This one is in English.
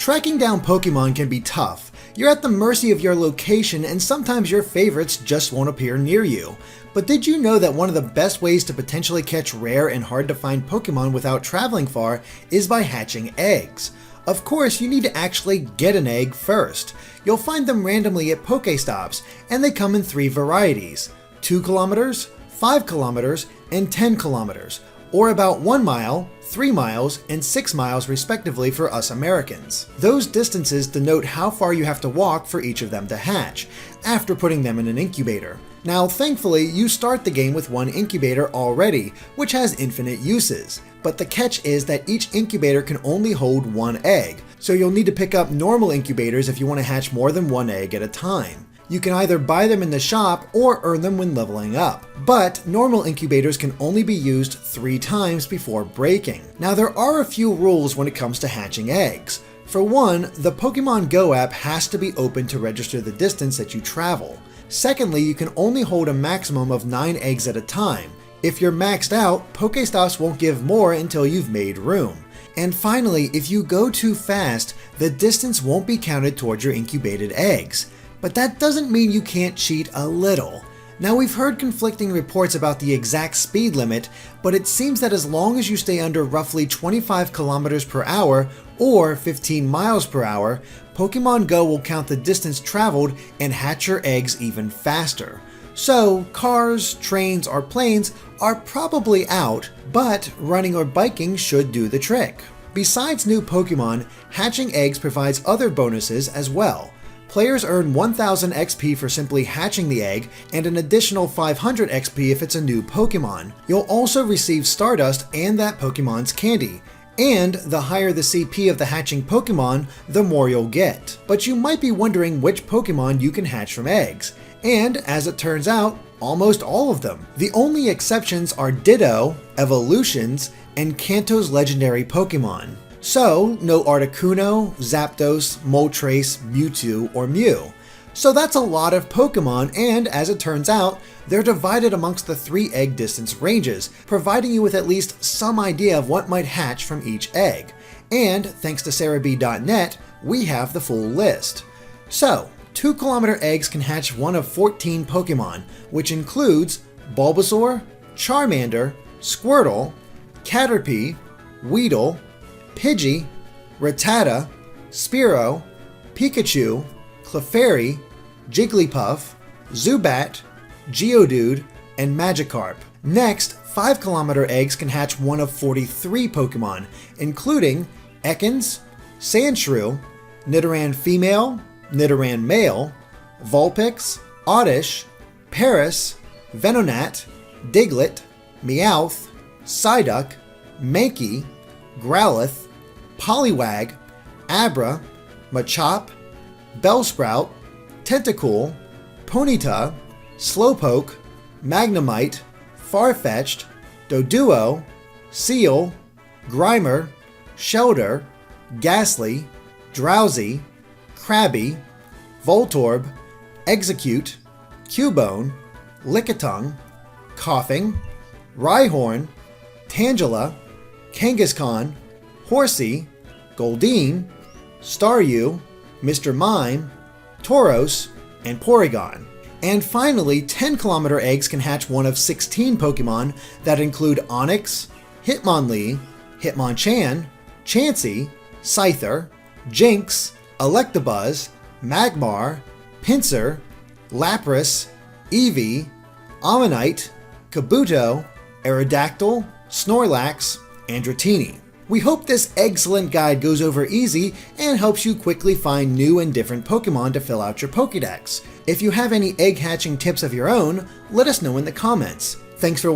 Tracking down Pokemon can be tough. You're at the mercy of your location and sometimes your favorites just won't appear near you. But did you know that one of the best ways to potentially catch rare and hard to find Pokemon without traveling far is by hatching eggs? Of course, you need to actually get an egg first. You'll find them randomly at Pokestops, and they come in 3 varieties: 2 kilometers, 5 kilometers, and 10 kilometers, or about 1 mile, 3 miles, and 6 miles respectively for us Americans. Those distances denote how far you have to walk for each of them to hatch, after putting them in an incubator. Now, thankfully, you start the game with 1 incubator already, which has infinite uses. But the catch is that each incubator can only hold 1 egg, so you'll need to pick up normal incubators if you want to hatch more than 1 egg at a time. You can either buy them in the shop or earn them when leveling up. But normal incubators can only be used 3 times before breaking. Now, there are a few rules when it comes to hatching eggs. For one, the Pokémon GO app has to be open to register the distance that you travel. Secondly, you can only hold a maximum of 9 eggs at a time. If you're maxed out, Pokestops won't give more until you've made room. And finally, if you go too fast, the distance won't be counted towards your incubated eggs. But that doesn't mean you can't cheat a little. Now, we've heard conflicting reports about the exact speed limit, but it seems that as long as you stay under roughly 25 kilometers per hour or 15 miles per hour, Pokemon GO will count the distance traveled and hatch your eggs even faster. So, cars, trains, or planes are probably out, but running or biking should do the trick. Besides new Pokemon, hatching eggs provides other bonuses as well. Players earn 1000 XP for simply hatching the egg, and an additional 500 XP if it's a new Pokemon. You'll also receive Stardust and that Pokemon's candy. And the higher the CP of the hatching Pokemon, the more you'll get. But you might be wondering which Pokemon you can hatch from eggs. And as it turns out, almost all of them. The only exceptions are Ditto, Evolutions, and Kanto's legendary Pokemon. So, no Articuno, Zapdos, Moltres, Mewtwo, or Mew. So that's a lot of Pokemon, and as it turns out, they're divided amongst the 3 egg distance ranges, providing you with at least some idea of what might hatch from each egg. And thanks to SarahB.net, we have the full list. So, 2 kilometer eggs can hatch one of 14 Pokemon, which includes Bulbasaur, Charmander, Squirtle, Caterpie, Weedle, Pidgey, Rattata, Spearow, Pikachu, Clefairy, Jigglypuff, Zubat, Geodude, and Magikarp. Next, 5 kilometer eggs can hatch one of 43 Pokemon, including Ekans, Sandshrew, Nidoran Female, Nidoran Male, Vulpix, Oddish, Paras, Venonat, Diglett, Meowth, Psyduck, Mankey, Growlithe, Poliwag, Abra, Machop, Bellsprout, Tentacool, Ponyta, Slowpoke, Magnemite, Farfetch'd, Doduo, Seal, Grimer, Shelter, Ghastly, Drowsy, Krabby, Voltorb, Execute, Cubone, Lickitung, Coughing, Rhyhorn, Tangela, Kangaskhan, Horsey, Goldeen, Staryu, Mr. Mime, Tauros, and Porygon. And finally, 10 kilometer eggs can hatch one of 16 Pokemon that include Onix, Hitmonlee, Hitmonchan, Chansey, Scyther, Jynx, Electabuzz, Magmar, Pinsir, Lapras, Eevee, Ammonite, Kabuto, Aerodactyl, Snorlax, and Dratini. We hope this excellent guide goes over easy and helps you quickly find new and different Pokemon to fill out your Pokédex. If you have any egg hatching tips of your own, let us know in the comments. Thanks for